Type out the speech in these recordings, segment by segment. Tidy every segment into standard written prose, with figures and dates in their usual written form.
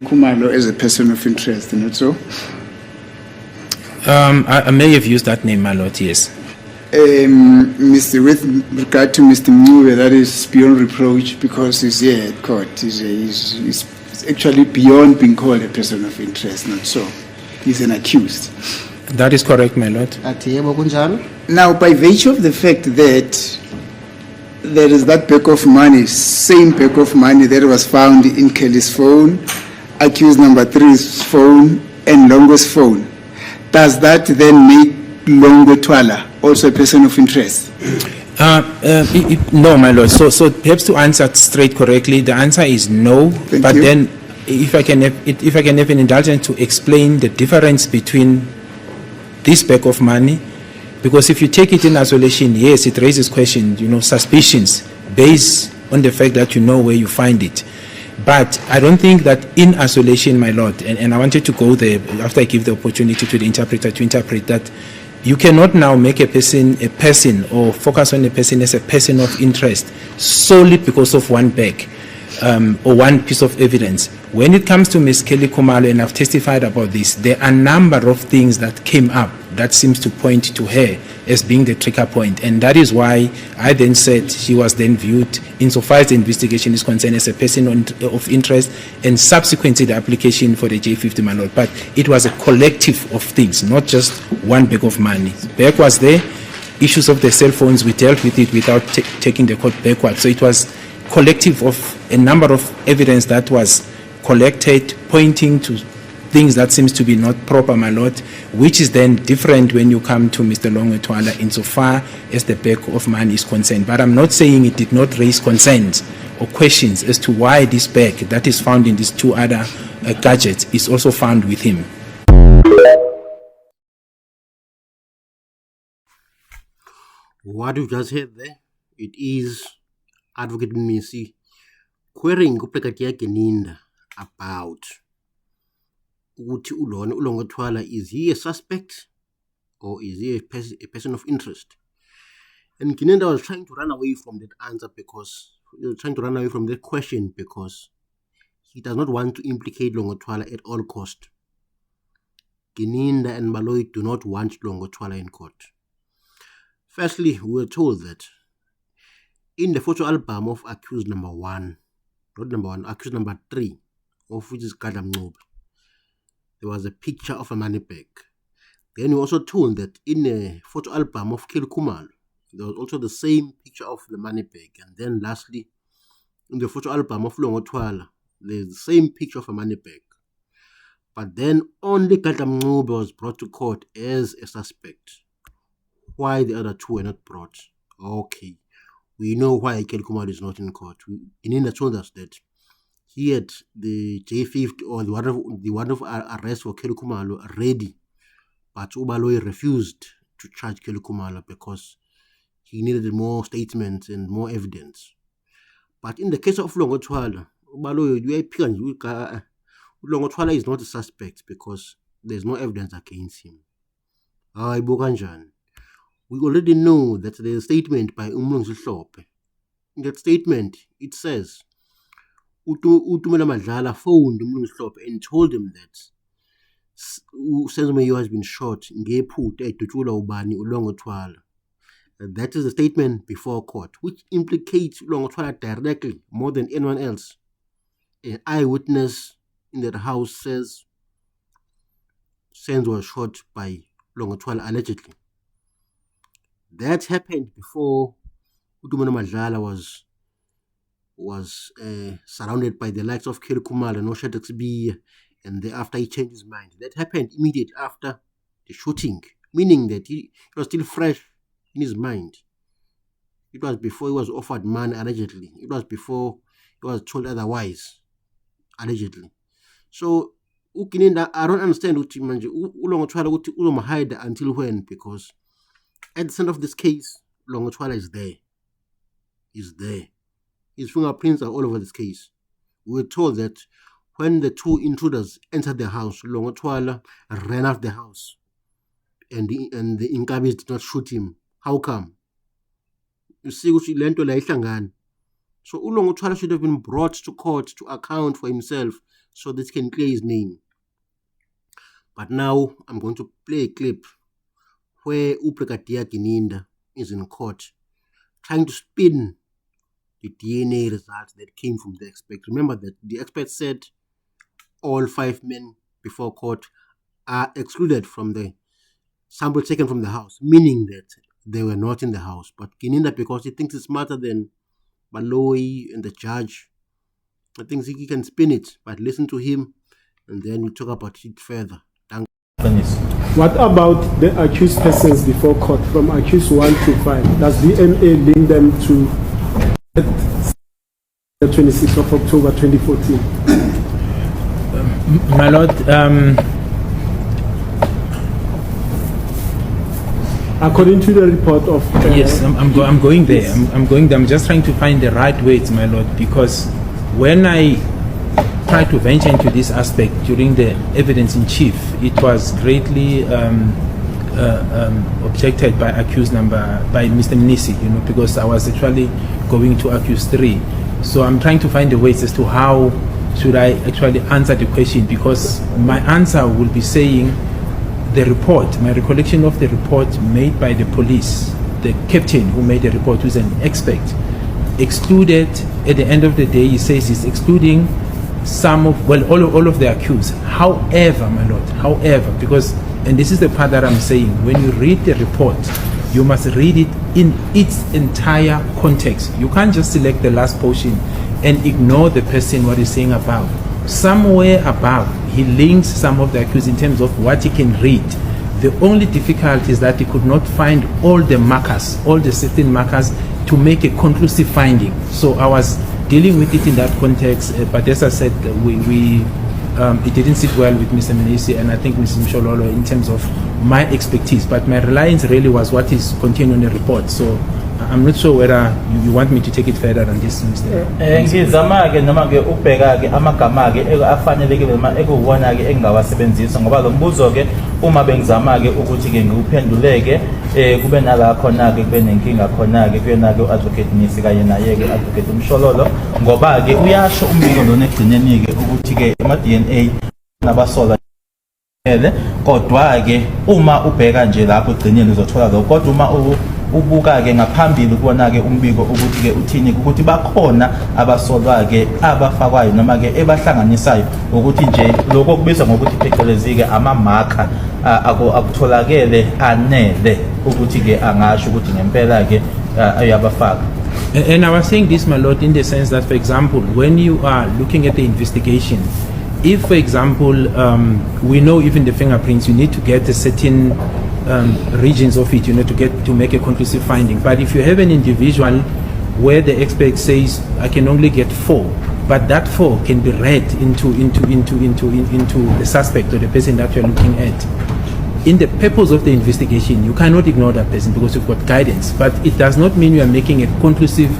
Khumalo as a person of interest, not so? I may have used that name, my lord, yes. Mr. With regard to Mr. Mube, that is beyond reproach because he's here at court. He's actually beyond being called a person of interest, not so. He's an accused. That is correct, my lord. Now, by virtue of the fact that there is that bag of money, same bag of money that was found in Kelly's phone, accused number 3's phone, and Longo's phone, does that then make Longo Twala also a person of interest? No, my lord. So perhaps to answer it straight correctly, the answer is no. Thank but you. Then, if I can have an indulgence to explain the difference between this bag of money, because if you take it in isolation, yes, it raises questions, suspicions based on the fact that you know where you find it. But I don't think that in isolation, my lord, and I wanted to go there after I give the opportunity to the interpreter to interpret that you cannot now make a person or focus on a person as a person of interest solely because of one bag or one piece of evidence. When it comes to Ms. Kelly Khumalo, and I've testified about this, there are a number of things that came up that seems to point to her as being the trigger point. And that is why I then said she was then viewed, insofar as the investigation is concerned, as a person of interest, and subsequently the application for the J50, my lord. But it was a collective of things, not just one bag of money. The bag was there. Issues of the cell phones, we dealt with it without taking the court backward. So it was collective of a number of evidence that was collected, pointing to things that seems to be not proper, my lord, which is then different when you come to Mr. Longo Twala insofar as the bag of money is concerned. But I'm not saying it did not raise concerns or questions as to why this bag that is found in these two other gadgets is also found with him. What you just heard there, it is Advocate Missy querying uPlekatia Geninda about ukuthi uLongo Twala, is he a suspect or is he a person of interest? And Geninda was trying to run away from that answer because he was trying to run away from that question because he does not want to implicate Longo Twala at all cost. Geninda and Baloyi do not want Longo Twala in court. Firstly, we were told that in the photo album of accused number 1, not number 1, accused number 3, of which is Gadam Nob, there was a picture of a money bag. Then we also told that in the photo album of Kelly Khumalo, there was also the same picture of the money bag. And then lastly, in the photo album of Longo Twala, there's the same picture of a money bag. But then only Gadam Nob was brought to court as a suspect. Why the other two were not brought? Okay. We know why Kelly Khumalo is not in court. Geninda told us that he had the J50 or the warrant of arrest for Kelly Khumalo ready, but Baloyi refused to charge Kelly Khumalo because he needed more statements and more evidence. But in the case of Longo Twala, Baloyi Longo Twala is not a suspect because there's no evidence against him. We already know that there's a statement by Umlungisi Hlope. In that statement, it says, Utumela Madlala phoned Umlungisi Hlope and told him that Senzomayo has been shot ngephutha edutshula ubani uLongo Twala. That is a statement before court, which implicates uLongo Twala directly more than anyone else. An eyewitness in that house says Senzo was shot by Longo Twala allegedly. That happened before Utumela Madlala was surrounded by the likes of Kelly Khumalo and Shadrack Sibiya, and thereafter he changed his mind. That happened immediately after the shooting, meaning that it was still fresh in his mind. It was before he was offered money, allegedly. It was before he was told otherwise, allegedly. So, Geninda, I don't understand what Longo Twala will hide until when, because at the center of this case, Longo Twala is there. He's there. His fingerprints are all over this case. We were told that when the two intruders entered the house, Longo Twala ran out the house. And the Inkabis did not shoot him. How come? You see, lento la ihlangana. So Ulongo Chwala should have been brought to court to account for himself so that he can clear his name. But now I'm going to play a clip where Brigadier Gininda is in court trying to spin the DNA results that came from the expert. Remember that the expert said all 5 men before court are excluded from the sample taken from the house, meaning that they were not in the house. But Gininda, because he thinks it's smarter than Baloyi and the judge, I think he can spin it. But listen to him, and then we'll talk about it further. What about the accused persons before court from accused 1 to 5? Does DNA link them to the 26th of October 2014? My Lord, According to the report of... yes, I'm going there. I'm going there. I'm just trying to find the right words, my Lord, because when I tried to venture into this aspect during the evidence in chief, it was greatly objected by Mr. Mnisi, because I was actually going to accuse 3. So I'm trying to find the ways as to how should I actually answer the question, because my answer will be saying the report, my recollection of the report made by the police, the captain who made the report, who's an expert, excluded, at the end of the day, he says he's excluding all of the accused. However, my Lord, because, and this is the part that I'm saying, when you read the report, you must read it in its entire context. You can't just select the last portion and ignore the person, what he's saying above. Somewhere above, he links some of the accused in terms of what he can read. The only difficulty is that he could not find all the markers, all the certain markers to make a conclusive finding. So I was dealing with it in that context, but as I said, it didn't sit well with Mr. Mnisi and I think Mr. Mshololo in terms of my expertise, but my reliance really was what is contained in the report. So I'm not sure whether you want me to take it further than this, Mr. Ngizama-ke noma-ke ukubheka-ke amagama-ke afanelekile noma ekuwona-ke engingawasebenzisa ngoba lo mbuzo-ke uma bengizama-ke ukuthi-ke ngiwuphenduleke kube nala khona-ke kube nenkinga khona-ke kuyena-ke u-advocate Mnisi kanye naye-ke advocate Mshololo ngoba-ke uyasho umbiko lona ekugcineni-ke ukuthi-ke ama-DNA nabasola kodwa-ke uma ubheka nje lapho egcineni uzothola lokho, kodwa uma ubuka-ke ngaphambili kubona-ke umbiko ukuthi-ke uthini ukuthi bakhona abasolwa-ke abafakwayo noma-ke ebahlanganisayo ukuthi nje lokho okubizwa ngokuthi phecelezi-ke amamarker akutholakele anele ukuthi-ke angasho ukuthi ngempela-ke ayabafaka. And I was saying this, my Lord, in the sense that, for example, when you are looking at the investigation, if, for example, we know even the fingerprints, you need to get a certain regions of it, to make a conclusive finding. But if you have an individual where the expert says, I can only get 4, but that 4 can be read into the suspect or the person that you're looking at. In the purpose of the investigation, you cannot ignore that person because you've got guidance. But it does not mean you are making a conclusive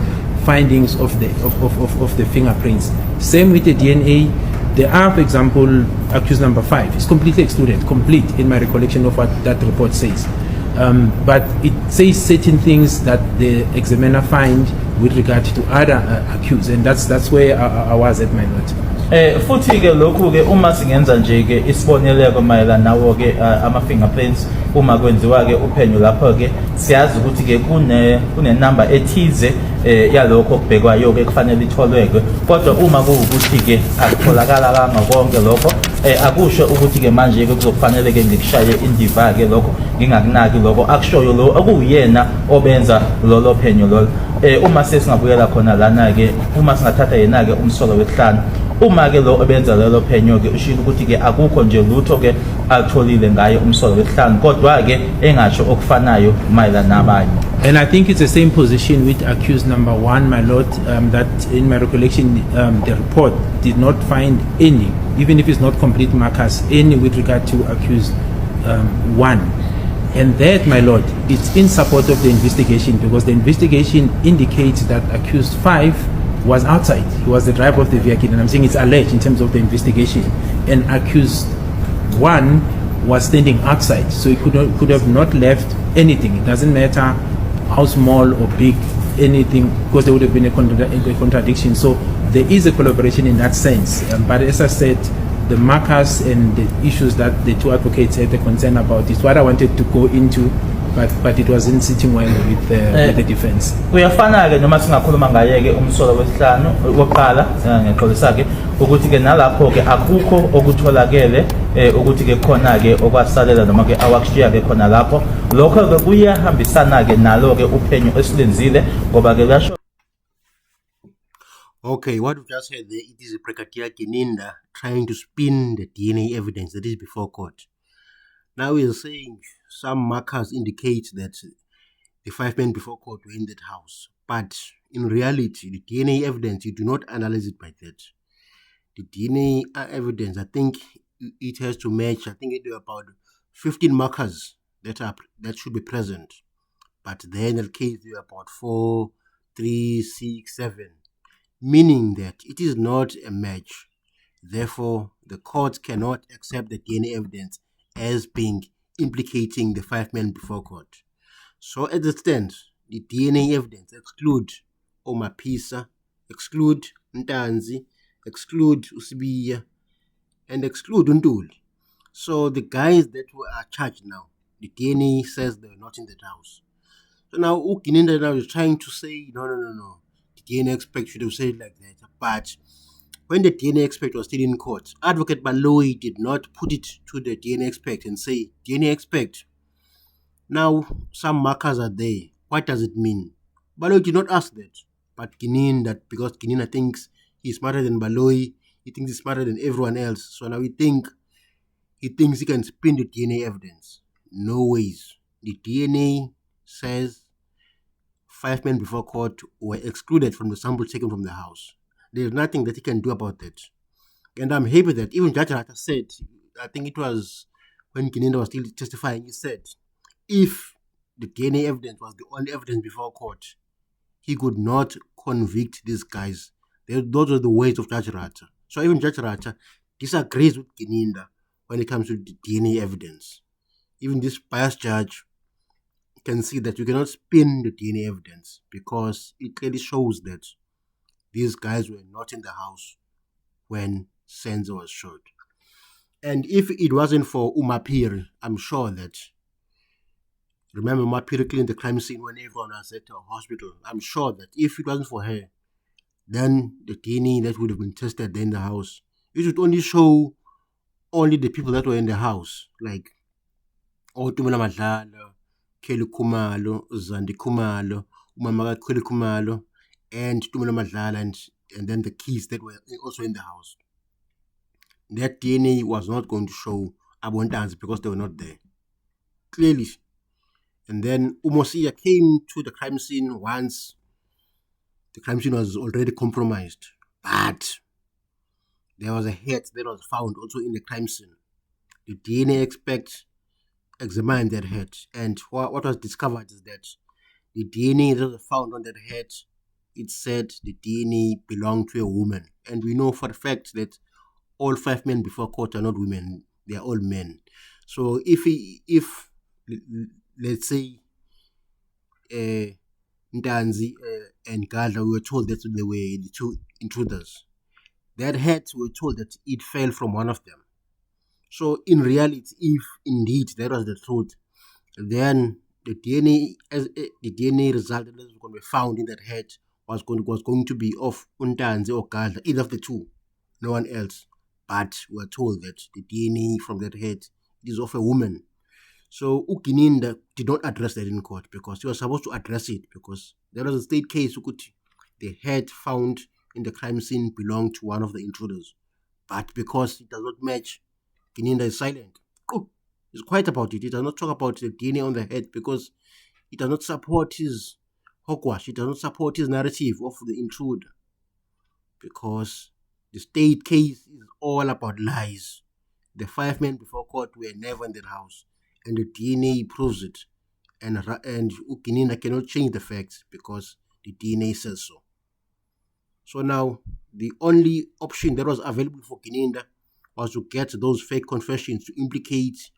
findings of the fingerprints. Same with the DNA. There are, for example, accused number 5 is completely excluded, complete in my recollection of what that report says. But it says certain things that the examiner find with regard to other accused, and that's where I was at, my Lord. Futhi-ke lokhu-ke uma singenza nje-ke isiboneleko mayelana nawo-ke ama-fingerprints uma kwenziwa-ke uphenyo lapho-ke siyazi ukuthi-ke kunenamba ethize yalokho okubhekwayo-ke kufanele itholweke, kodwa uma kuwukuthi-ke akutholakala konke lokho akusho ukuthi-ke manje-ke kuzokufanele-ke ngikushaye indiva-ke lokho ngingakunaki lokho akushoyo lo okuwuyena obenza lolo phenyo lolo. Uma sesingabuyela khona lana-ke uma singathatha yena-ke umsolo wesihlanu, uma-ke lo obenza lelo phenyo-ke ushilo ukuthi-ke akukho nje lutho-ke atholile ngaye umsolo wesihlanu, kodwa-ke engasho okufanayo mayelana nabanye. And I think it's the same position with accused number 1, my Lord, that in my recollection, the report did not find any, even if it's not complete markers, any with regard to accused 1. And that, my Lord, it's in support of the investigation because the investigation indicates that accused 5 was outside. He was the driver of the vehicle, and I'm saying it's alleged in terms of the investigation. And accused 1 was standing outside, so he could have not left anything. It doesn't matter how small or big anything, because there would have been a contradiction. So there is a collaboration in that sense. But as I said, the markers and the issues that the two advocates had a concern about is what I wanted to go into, but it wasn't sitting well with the defense. Kuyafana-ke noma singakhuluma ngaye-ke umsolo wesihlanu wokuqala ngexolisake ukuthi-ke nalapho-ke akukho okutholakele ukuthi-ke khona-ke okwasalela noma-ke awakushiya-ke khona lapho. Lokho-ke kuyahambisana-ke nalo-ke uphenyo esilenzile ngoba-ke kuyasho. Okay, what we just heard there, it is Brigadier Gininda trying to spin the DNA evidence that is before court. Now he is saying some markers indicate that the 5 men before court were in that house. But in reality, the DNA evidence, you do not analyze it by that. The DNA evidence, I think it has to match, I think it are about 15 markers that should be present. But then in the case, there are about 4, 3, 6, 7. Meaning that it is not a match. Therefore, the court cannot accept the DNA evidence as being implicating the 5 men before court. So as it stands, the DNA evidence exclude Omapisa, exclude Ntanzi, exclude Usibiya, and exclude Unduli. So the guys that are charged now, the DNA says they're not in that house. So now Gininda now is trying to say, no. The DNA expert should have said it like that. But when the DNA expert was still in court, Advocate Baloyi did not put it to the DNA expert and say, DNA expert, now some markers are there. What does it mean? Baloyi did not ask that. But Gininda, because Gininda thinks he's smarter than Baloyi, he thinks he's smarter than everyone else. So now he thinks he can spin the DNA evidence. No ways. The DNA says 5 men before court were excluded from the sample taken from the house. There is nothing that he can do about that. And I'm happy that even Judge Rata said, I think it was when Gininda was still testifying, he said, if the DNA evidence was the only evidence before court, he could not convict these guys. Those were the words of Judge Rata. So even Judge Rata disagrees with Gininda when it comes to the DNA evidence. Even this biased judge can see that you cannot spin the DNA evidence because it clearly shows that these guys were not in the house when Senzo was shot. And if it wasn't for Umapiri, I'm sure that, remember Umapiri cleaned the crime scene when everyone was at the hospital. I'm sure that if it wasn't for her, then the DNA that would have been tested there in the house, it would only show only the people that were in the house, like Otumela Madlala, Kelly Kumalo, Zandi Kumalo, Umamaka Kelly Kumalo, and Tumela Madlala, and then the keys that were also in the house. That DNA was not going to show Abundance because they were not there. Clearly. And then Umosia came to the crime scene once the crime scene was already compromised. But there was a head that was found also in the crime scene. The DNA expert examined that head, and what was discovered is that the DNA that was found on that head, it said the DNA belonged to a woman. And we know for a fact that all 5 men before court are not women, they are all men. So if let's say Ntanzi and Gadla, we were told that they were the 2 intruders, that head, we were told that it fell from one of them. So in reality, if indeed that was the truth, then the DNA result that was going to be found in that head was going to be of Ntanzi or Gadla, either of the 2, no one else. But we are told that the DNA from that head is of a woman. So Gininda did not address that in court because he was supposed to address it because there was a state case. The head found in the crime scene belonged to one of the intruders. But because it does not match, Gininda is silent. He's quiet about it. He does not talk about the DNA on the head because it does not support his hogwash. It does not support his narrative of the intruder. Because the state case is all about lies. The 5 men before court were never in that house. And the DNA proves it. And Gininda cannot change the facts because the DNA says so. So now, the only option that was available for Gininda was to get those fake confessions to implicate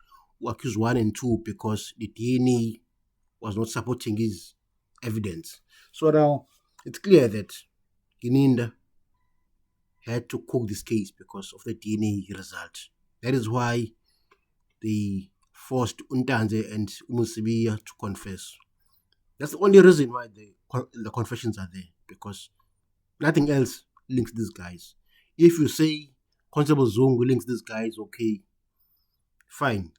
accused 1 and 2 because the DNA was not supporting his evidence. So now it's clear that Gininda had to cook this case because of the DNA result. That is why they forced Untanze and Umusibiya to confess. That's the only reason why the confessions are there, because nothing else links these guys. If you say Constable Zungu links these guys, okay, fine.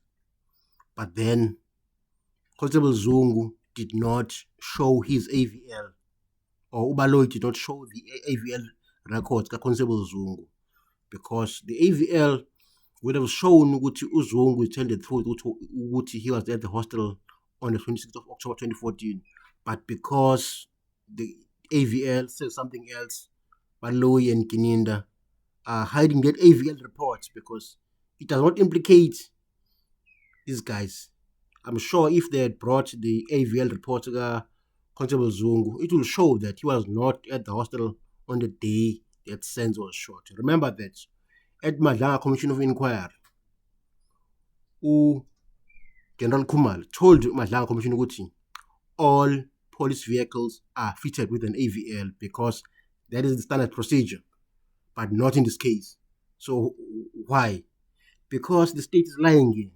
But then Constable Zungu did not show his AVL, or Ubaloy did not show the AVL records of Constable Zungu, because the AVL would have shown Uguti Uzungu tell the truth, Uguti he was at the hostel on the 26th of October 2014. But because the AVL says something else, Baloy and Gininda are hiding that AVL report because it does not implicate these guys. I'm sure if they had brought the AVL report to Constable Zungu, it will show that he was not at the hostel on the day that Senzo was shot. Remember that at Madlanga Commission of Inquiry, General Kumal told Madlanga Commission Guti, all police vehicles are fitted with an AVL because that is the standard procedure, but not in this case. So why? Because the state is lying here.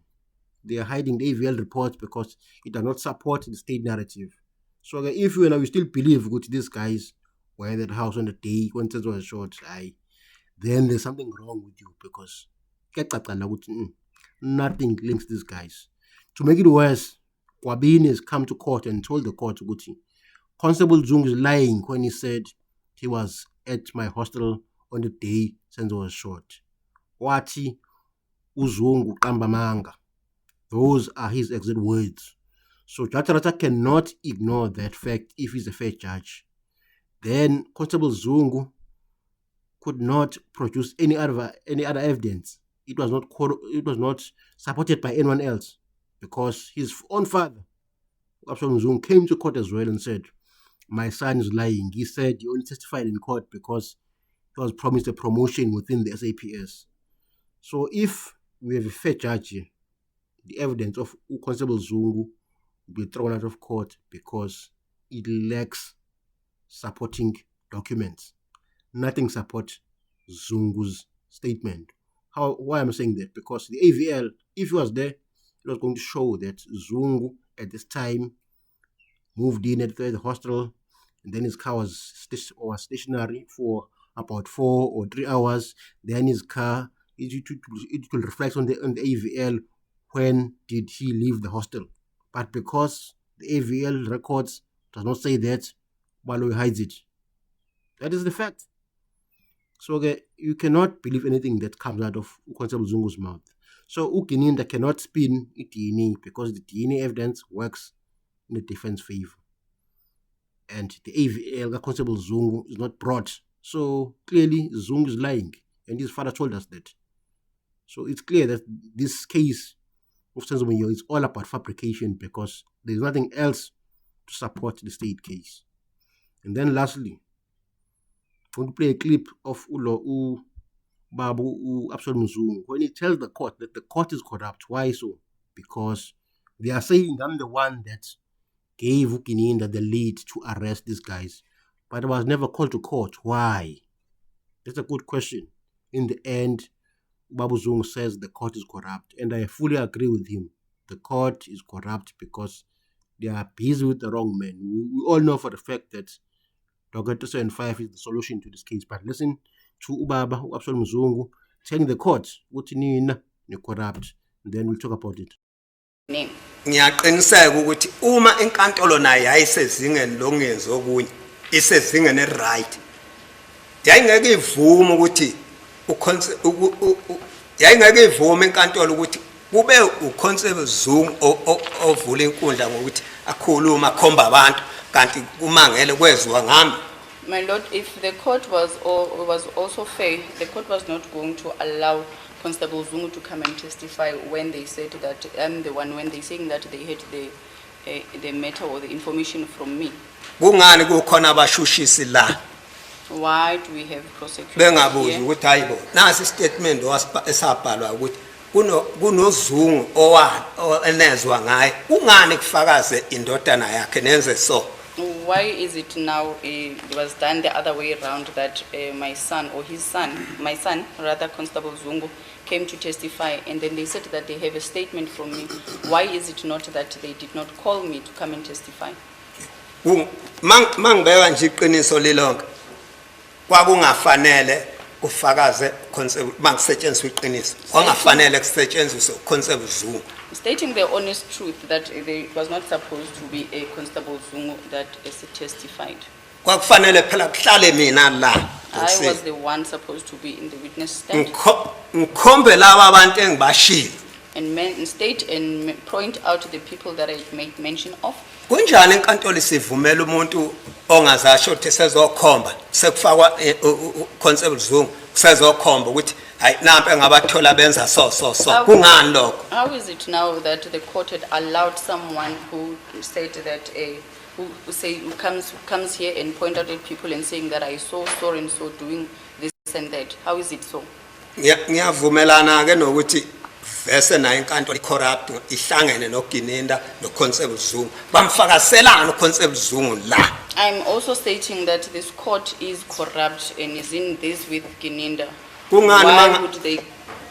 They are hiding the AVL reports because it does not support the state narrative. So if you still believe that these guys were at that house on the day when Senzo was shot, then there's something wrong with you, because nothing links these guys. To make it worse, Kwabini has come to court and told the court, Guti, Constable Zungu is lying when he said he was at my hostel on the day Senzo was shot. Wati Uzungu Kambamanga. Those are his exact words. So Judge Rata cannot ignore that fact if he's a fair judge. Then Constable Zungu could not produce any other evidence. It was not supported by anyone else, because his own father, Absalom Zungu, came to court as well and said, my son is lying. He said he only testified in court because he was promised a promotion within the SAPS. So if we have a fair judge here, the evidence of Constable Zungu will be thrown out of court because it lacks supporting documents. Nothing supports Zungu's statement. Why am I saying that? Because the AVL, if he was there, it was going to show that Zungu at this time moved in at the hostel, and then his car was stationary for about 4 or 3 hours. Then his car, it will reflect on the AVL when did he leave the hostel. But because the AVL records does not say that, Baloy hides it. That is the fact. So you cannot believe anything that comes out of Constable Zungu's mouth. So Gininda cannot spin DNA because the DNA evidence works in the defense favor. And the AVL, Constable Zungu, is not brought. So clearly Zungu is lying, and his father told us that. So it's clear that this case of Senzo Moyo is all about fabrication, because there's nothing else to support the state case. And then lastly, I'm going to play a clip of Babu Absalom Zungu when he tells the court that the court is corrupt. Why so? Because they are saying I'm the one that gave Gininda the lead to arrest these guys, but I was never called to court. Why? That's a good question. In the end, Babu Zungu says the court is corrupt, and I fully agree with him. The court is corrupt because they are busy with the wrong men. We all know for the fact that Docket 275 is the solution to this case. But listen to Ubaba, Absalom Zungu, telling the court, "Uthi nina ni corrupt." And then we'll talk about it. Ngiyaqiniseka ukuthi uma inkantolo nayo yayisezingeni longenzi okunye isezingeni eright, yayingeke ivume ukuthi yayingeke ivume inkantolo ukuthi kube uConstable Zungu ovula inkundla ngokuthi akhuluma akhomba abantu kanti kumangele kwezwa ngami. My lord, if the court was also fair, the court was not going to allow Constable Zungu to come and testify when they said that I'm the one, when they saying that they had the matter or the information from me. Kungani kukhona abashushisi la? Why do we have prosecutors Bengabuza here? ukuthi hayibo nasi statement esabhalwa ukuthi kunoZungu enezwa ngaye kungani kufakaze indodana yakhe nenze so. why is it now it was done the other way around that my son or my son rather, Constable Zungu, came to testify and then they said that they have a statement from me? Why is it not that they did not call me to come and testify? Mangibeka nje iqiniso lilonke. Kwakungafanele ufakaze concept mangisetshenziswa iqiniso. Kwakungafanele kusetshenziswe Constable Zungu. Stating the honest truth that there was not supposed to be a Constable Zungu that testified. Kwakufanele phela kuhlale mina la. I was the one supposed to be in the witness stand. Ngikhombe laba abantu engibashilo. And state and point out the people that I made mention of. Kunjani inkantolo isivumela umuntu ongazasho ukuthi sezokhomba sekufakwa Constable Zungu sezokhomba ukuthi hayi nampe engabathola benza so kungani lokho? How is it now that the court had allowed someone who said that who comes here and point out at people and saying that I saw so and so doing this and that? How is it so? Ngiyavumelana ke nokuthi vese na inkantolo corrupt ihlangene noGininda noConstable Zungu bamfakaselana noConstable Zungu la. I'm also stating that this court is corrupt and is in this with Gininda. Kungani Why would they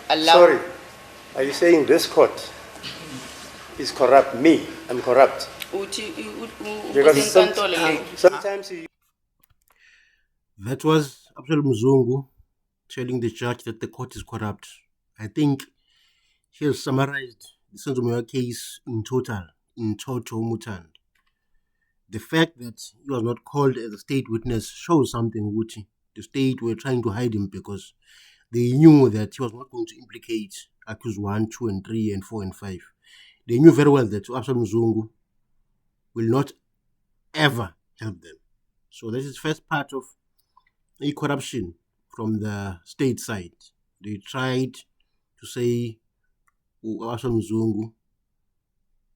allow? Sorry, are you saying this court is corrupt? Me, I'm corrupt. Because sometimes you... That was Absalom Mzungu telling the judge that the court is corrupt. I think he has summarized the Senzomoya case in total, Mutand. The fact that he was not called as a state witness shows something, Wuti. The state were trying to hide him because they knew that he was not going to implicate accused 1, 2, and 3, and 4, and 5. They knew very well that Absalom Mzungu will not ever help them. So this is first part of a corruption from the state side. They tried to say Absalom Mzungu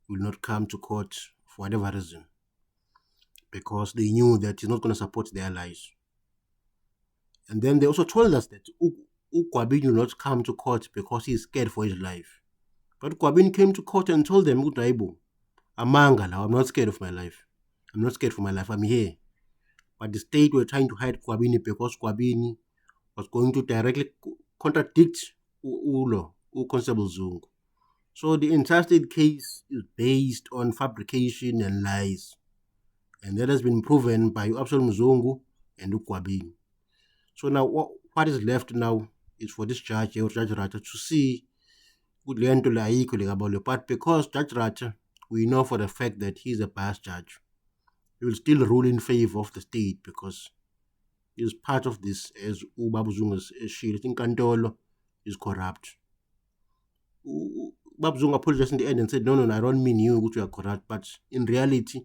will not come to court for whatever reason, because they knew that he's not going to support their lies. And then they also told us that Kwabin will not come to court because he is scared for his life. But Kwabin came to court and told them, Amangala, I'm not scared of my life. I'm not scared for my life. I'm here. But the state were trying to hide Kwabini because Kwabini was going to directly contradict Constable Zungu. So the entire state case is based on fabrication and lies. And that has been proven by Absalom Mzungu and Kwabini. So now what is left now is for this judge, Judge Rata, to see but because Judge Rata, we know for the fact that he's a biased judge, he will still rule in favor of the state because he is part of this, as Babu Zungu's shield. Inkantolo is corrupt. Babu Zungu apologized in the end and said, no, I don't mean you are corrupt, but in reality,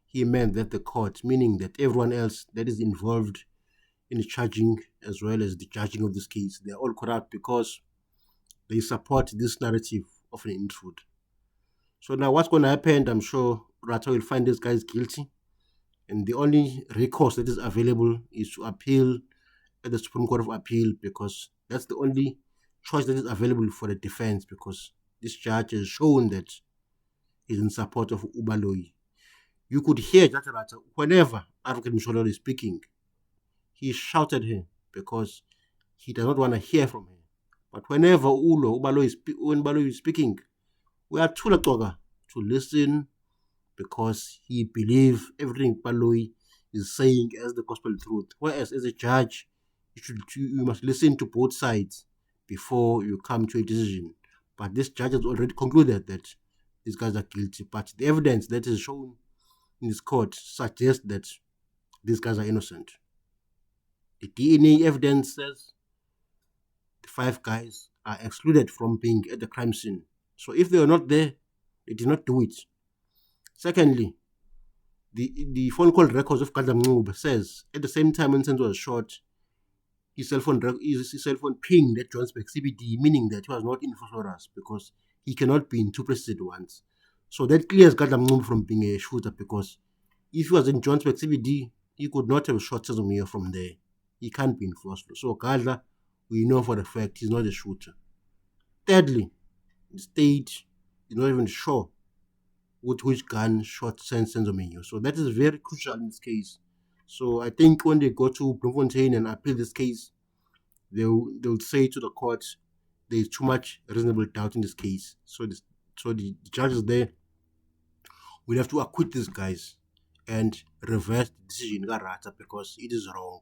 he meant that the court, meaning that everyone else that is involved in the charging as well as the judging of this case, they are all corrupt because they support this narrative of an intrude. So now what's going to happen, I'm sure Rata will find these guys guilty, and the only recourse that is available is to appeal at the Supreme Court of Appeal, because that's the only choice that is available for the defense, because this judge has shown that he's in support of Ubaloyi. You could hear Judge Rata whenever Advocate Mshololo is speaking. He shouted her because he does not want to hear from her. But whenever Ubaloyi is speaking, we are to listen because he believes everything Ubaloyi is saying as the gospel truth. Whereas as a judge, you must listen to both sides before you come to a decision. But this judge has already concluded that these guys are guilty. But the evidence that is shown in this court suggests that these guys are innocent. The DNA evidence says the 5 guys are excluded from being at the crime scene. So if they are not there, they did not do it. Secondly, the phone call records of Gadla Mncube says at the same time when Senzo was shot, his cell phone pinged at Johannesburg CBD, meaning that he was not in Phosphorus because he cannot be in 2 places at once. So that clears Gadla Mncube from being a shooter, because if he was in Johannesburg CBD, he could not have shot Sezomia from there. He can't be in Phosphorus. So Gadla, we know for the fact he's not a shooter. Thirdly, the state is not even sure which gun shot Senzo Menyo. So that is very crucial in this case. So I think when they go to Bloemfontein and appeal this case, they'll say to the court there's too much reasonable doubt in this case. So the judges there will have to acquit these guys and reverse the decision because it is wrong.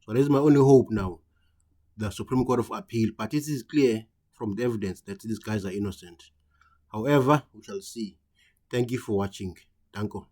So that is my only hope now, the Supreme Court of Appeal. But it is clear from the evidence that these guys are innocent. However, we shall see. Thank you for watching. Danko.